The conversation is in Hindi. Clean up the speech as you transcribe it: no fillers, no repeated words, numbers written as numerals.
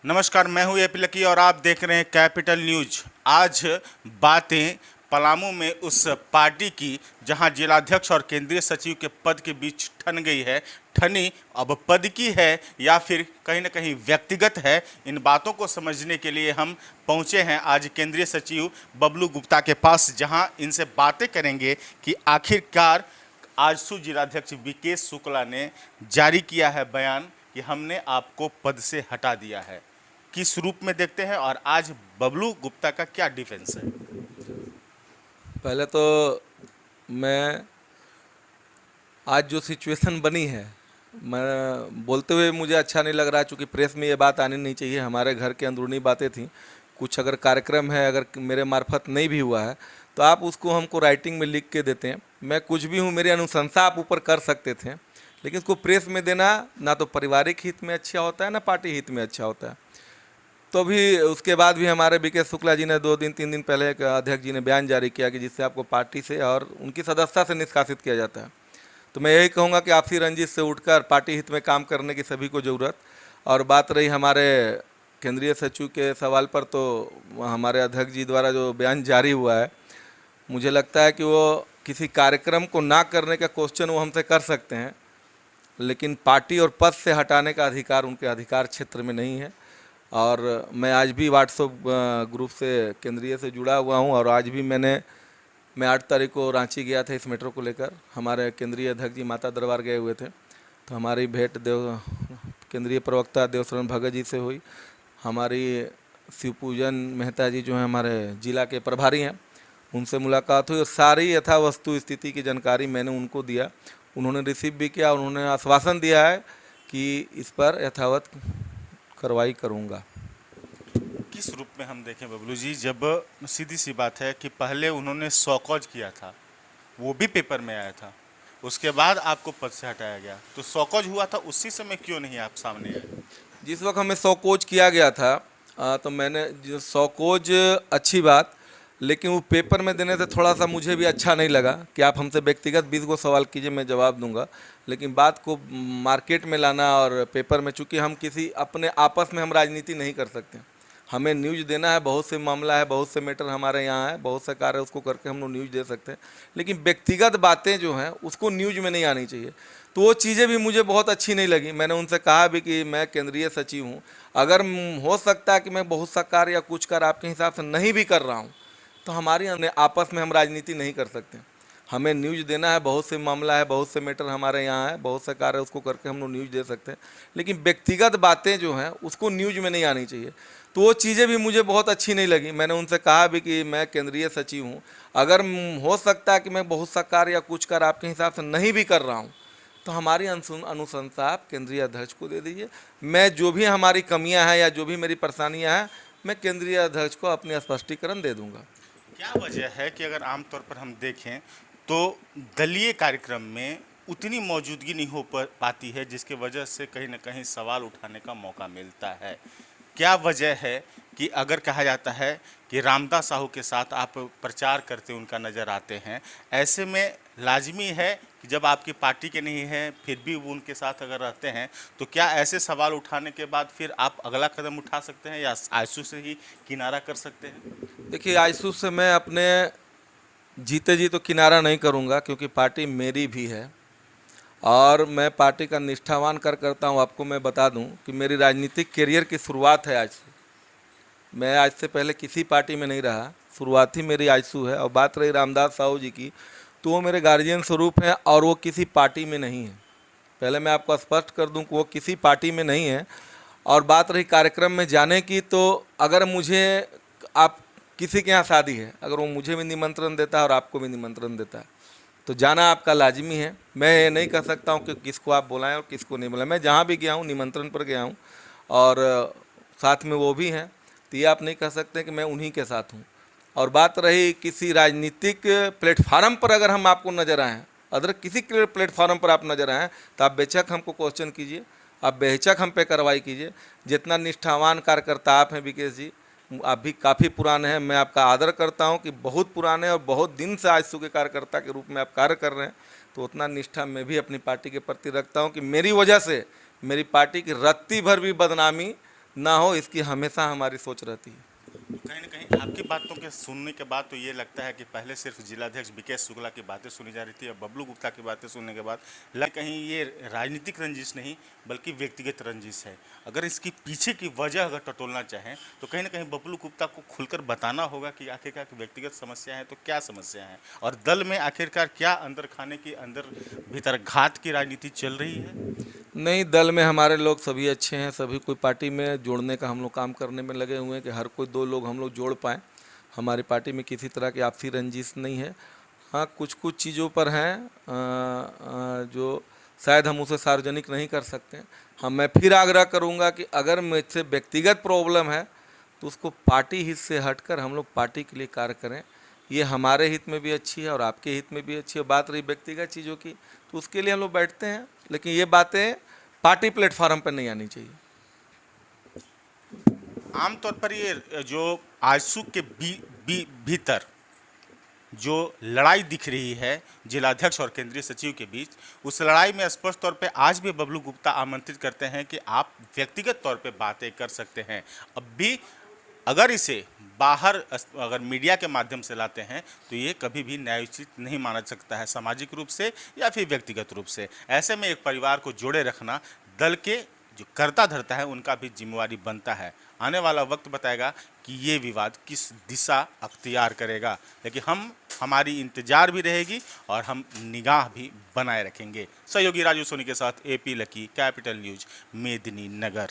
नमस्कार, मैं हूं एपी लकी और आप देख रहे हैं कैपिटल न्यूज। आज बातें पलामू में उस पार्टी की जहां जिलाध्यक्ष और केंद्रीय सचिव के पद के बीच ठन गई है। ठनी अब पद की है या फिर कहीं ना कहीं व्यक्तिगत है, इन बातों को समझने के लिए हम पहुंचे हैं आज केंद्रीय सचिव बबलू गुप्ता के पास, जहां इनसे बातें करेंगे कि आखिरकार आजसू जिलाध्यक्ष विकेश शुक्ला ने जारी किया है बयान कि हमने आपको पद से हटा दिया है। किस रूप में देखते हैं और आज बबलू गुप्ता का क्या डिफेंस है? पहले तो मैं आज जो सिचुएशन बनी है, मैं बोलते हुए मुझे अच्छा नहीं लग रहा, चूँकि प्रेस में ये बात आनी नहीं चाहिए। हमारे घर के अंदरूनी बातें थी, कुछ अगर कार्यक्रम है, अगर मेरे मार्फत नहीं भी हुआ है तो आप उसको हमको राइटिंग में लिख के देते हैं। मैं कुछ भी हूँ, मेरी अनुशंसा आप ऊपर कर सकते थे, लेकिन उसको प्रेस में देना ना तो पारिवारिक हित में अच्छा होता है, ना पार्टी हित में अच्छा होता है। तो भी उसके बाद भी हमारे विकेश शुक्ला जी ने 2-3 दिन पहले एक अध्यक्ष जी ने बयान जारी किया कि जिससे आपको पार्टी से और उनकी सदस्यता से निष्कासित किया जाता है। तो मैं यही कहूँगा कि आपसी रंजिश से उठकर पार्टी हित में काम करने की सभी को ज़रूरत। और बात रही हमारे केंद्रीय सचिव के सवाल पर, तो हमारे अध्यक्ष जी द्वारा जो बयान जारी हुआ है, मुझे लगता है कि वो किसी कार्यक्रम को ना करने का क्वेश्चन वो हमसे कर सकते हैं, लेकिन पार्टी और पद से हटाने का अधिकार उनके अधिकार क्षेत्र में नहीं है। और मैं आज भी व्हाट्सएप ग्रुप से केंद्रीय से जुड़ा हुआ हूं, और आज भी मैं 8 तारीख को रांची गया था इस मैटर को लेकर। हमारे केंद्रीय अध्यक्ष जी माता दरबार गए हुए थे, तो हमारी भेंट केंद्रीय प्रवक्ता देवशरण भगत जी से हुई। हमारी शिवपूजन मेहता जी जो हैं हमारे जिला के प्रभारी हैं, उनसे मुलाकात हुई और सारी यथावस्तु स्थिति की जानकारी मैंने उनको दिया। उन्होंने रिसीव भी किया, उन्होंने आश्वासन दिया है कि इस पर यथावत कार्रवाई करूँगा। किस रूप में हम देखें बबलू जी, जब सीधी सी बात है कि पहले उन्होंने सौकौज किया था, वो भी पेपर में आया था, उसके बाद आपको पद से हटाया गया, तो सौकौज हुआ था उसी समय क्यों नहीं आप सामने आए? जिस वक्त हमें सौकोज किया गया था, तो मैंने जो सौकोज अच्छी बात, लेकिन वो पेपर में देने से थोड़ा सा मुझे भी अच्छा नहीं लगा कि आप हमसे व्यक्तिगत 20 को सवाल कीजिए, मैं जवाब दूंगा, लेकिन बात को मार्केट में लाना और पेपर में, चूँकि हम किसी अपने आपस में हम राजनीति नहीं कर सकते। हमें न्यूज़ देना है, बहुत से मामला है, बहुत से मैटर हमारे यहाँ है, बहुत से कार्य उसको करके हम लोग न्यूज़ दे सकते हैं, लेकिन व्यक्तिगत बातें जो हैं उसको न्यूज़ में नहीं आनी चाहिए। तो वो चीज़ें भी मुझे बहुत अच्छी नहीं लगी। मैंने उनसे कहा भी कि मैं केंद्रीय सचिव हूँ, अगर हो सकता है कि मैं बहुत सा कार्य या कुछ कार्य आपके हिसाब से नहीं भी कर रहा हूँ, तो हमारी आपस में हम राजनीति नहीं कर सकते। हमें न्यूज़ देना है, बहुत से मामला है, बहुत से मैटर हमारे यहाँ है, बहुत से कार्य उसको करके हम लोग न्यूज़ दे सकते हैं, लेकिन व्यक्तिगत बातें जो हैं उसको न्यूज़ में नहीं आनी चाहिए। तो वो चीज़ें भी मुझे बहुत अच्छी नहीं लगी। मैंने उनसे कहा भी कि मैं केंद्रीय सचिव हूँ, अगर हो सकता है कि मैं बहुत सा कार्य या कुछ कार्य आपके हिसाब से नहीं भी कर रहा हूँ, तो हमारी अनुशंसा आप केंद्रीय अध्यक्ष को दे दीजिए। मैं जो भी हमारी कमियां हैं या जो भी मेरी परेशानियां हैं, मैं केंद्रीय अध्यक्ष को अपनी स्पष्टीकरण दे दूंगा। क्या वजह है कि अगर आमतौर पर हम देखें तो दलीय कार्यक्रम में उतनी मौजूदगी नहीं हो पाती है, जिसके वजह से कहीं ना कहीं सवाल उठाने का मौका मिलता है? क्या वजह है कि अगर कहा जाता है कि रामदास साहू के साथ आप प्रचार करते उनका नज़र आते हैं, ऐसे में लाजमी है कि जब आपकी पार्टी के नहीं हैं फिर भी वो उनके साथ अगर रहते हैं, तो क्या ऐसे सवाल उठाने के बाद फिर आप अगला कदम उठा सकते हैं या आंसू से ही किनारा कर सकते हैं? देखिए, आयसू से मैं अपने जीते जी तो किनारा नहीं करूंगा, क्योंकि पार्टी मेरी भी है और मैं पार्टी का निष्ठावान करता हूं। आपको मैं बता दूं कि मेरी राजनीतिक करियर की शुरुआत है आज से। मैं आज से पहले किसी पार्टी में नहीं रहा, शुरुआत ही मेरी आजसू है। और बात रही रामदास साहू जी की, तो वो मेरे गार्जियन स्वरूप हैं और वो किसी पार्टी में नहीं है। पहले मैं आपको स्पष्ट कर दूं कि वो किसी पार्टी में नहीं है। और बात रही कार्यक्रम में जाने की, तो अगर मुझे आप किसी के यहाँ शादी है, अगर वो मुझे भी निमंत्रण देता है और आपको भी निमंत्रण देता है, तो जाना आपका लाजमी है। मैं ये नहीं कह सकता हूँ कि किसको आप बुलाएं और किसको नहीं बुलाएं। मैं जहाँ भी गया हूँ निमंत्रण पर गया हूँ और साथ में वो भी हैं, तो ये आप नहीं कह सकते कि मैं उन्हीं के साथ हूँ। और बात रही किसी राजनीतिक प्लेटफार्म पर अगर हम आपको नज़र आएँ, अदर किसी प्लेटफार्म पर आप नज़र आएँ, तो आप बेशक हमको क्वेश्चन कीजिए, आप बेहिचक हम पे कार्रवाई कीजिए। जितना निष्ठावान कार्यकर्ता आप हैं विकेश जी, आप भी काफ़ी पुराने हैं, मैं आपका आदर करता हूं कि बहुत पुराने और बहुत दिन से आजसू के कार्यकर्ता के रूप में आप कार्य कर रहे हैं, तो उतना निष्ठा मैं भी अपनी पार्टी के प्रति रखता हूं कि मेरी वजह से मेरी पार्टी की रत्ती भर भी बदनामी ना हो, इसकी हमेशा हमारी सोच रहती है। कहीं ना कहीं आपकी बातों के सुनने के बाद तो ये लगता है कि पहले सिर्फ जिलाध्यक्ष विकेश शुक्ला की बातें सुनी जा रही थी और बबलू गुप्ता की बातें सुनने के बाद कहीं ये राजनीतिक रंजिश नहीं बल्कि व्यक्तिगत रंजिश है। अगर इसकी पीछे की वजह अगर टटोलना चाहें तो कहीं ना कहीं बबलू गुप्ता को खुलकर बताना होगा कि आखिरकार व्यक्तिगत समस्या है तो क्या समस्या है और दल में आखिरकार क्या अंदर खाने की अंदर भीतर घात की राजनीति चल रही है। नहीं, दल में हमारे लोग सभी अच्छे हैं, सभी कोई पार्टी में जोड़ने का हम लोग काम करने में लगे हुए हैं कि हर कोई 2 लोग हम लोग जोड़ पाएँ। हमारी पार्टी में किसी तरह की आपसी रंजिश नहीं है। हाँ, कुछ कुछ चीज़ों पर हैं जो शायद हम उसे सार्वजनिक नहीं कर सकते। हाँ, मैं फिर आग्रह करूँगा कि अगर मुझसे व्यक्तिगत प्रॉब्लम है तो उसको पार्टी हित से हटकर हम लोग पार्टी के लिए कार्य करें। ये हमारे हित में भी अच्छी है और आपके हित में भी अच्छी है। बात रही व्यक्तिगत चीज़ों की, तो उसके लिए हम लोग बैठते हैं, लेकिन ये बातें पार्टी प्लेटफॉर्म पर नहीं आनी चाहिए। आमतौर पर ये जो आजसू के भीतर जो लड़ाई दिख रही है जिलाध्यक्ष और केंद्रीय सचिव के बीच, उस लड़ाई में स्पष्ट तौर पे आज भी बबलू गुप्ता आमंत्रित करते हैं कि आप व्यक्तिगत तौर पे बातें कर सकते हैं। अब भी अगर इसे बाहर अगर मीडिया के माध्यम से लाते हैं तो ये कभी भी न्यायोचित नहीं माना सकता है, सामाजिक रूप से या फिर व्यक्तिगत रूप से। ऐसे में एक परिवार को जोड़े रखना दल के जो कर्ता धर्ता है उनका भी जिम्मेवारी बनता है। आने वाला वक्त बताएगा कि ये विवाद किस दिशा अख्तियार करेगा, लेकिन हमारी इंतजार भी रहेगी और हम निगाह भी बनाए रखेंगे। सहयोगी राजू सोनी के साथ AP लकी, कैपिटल न्यूज, मेदिनी नगर।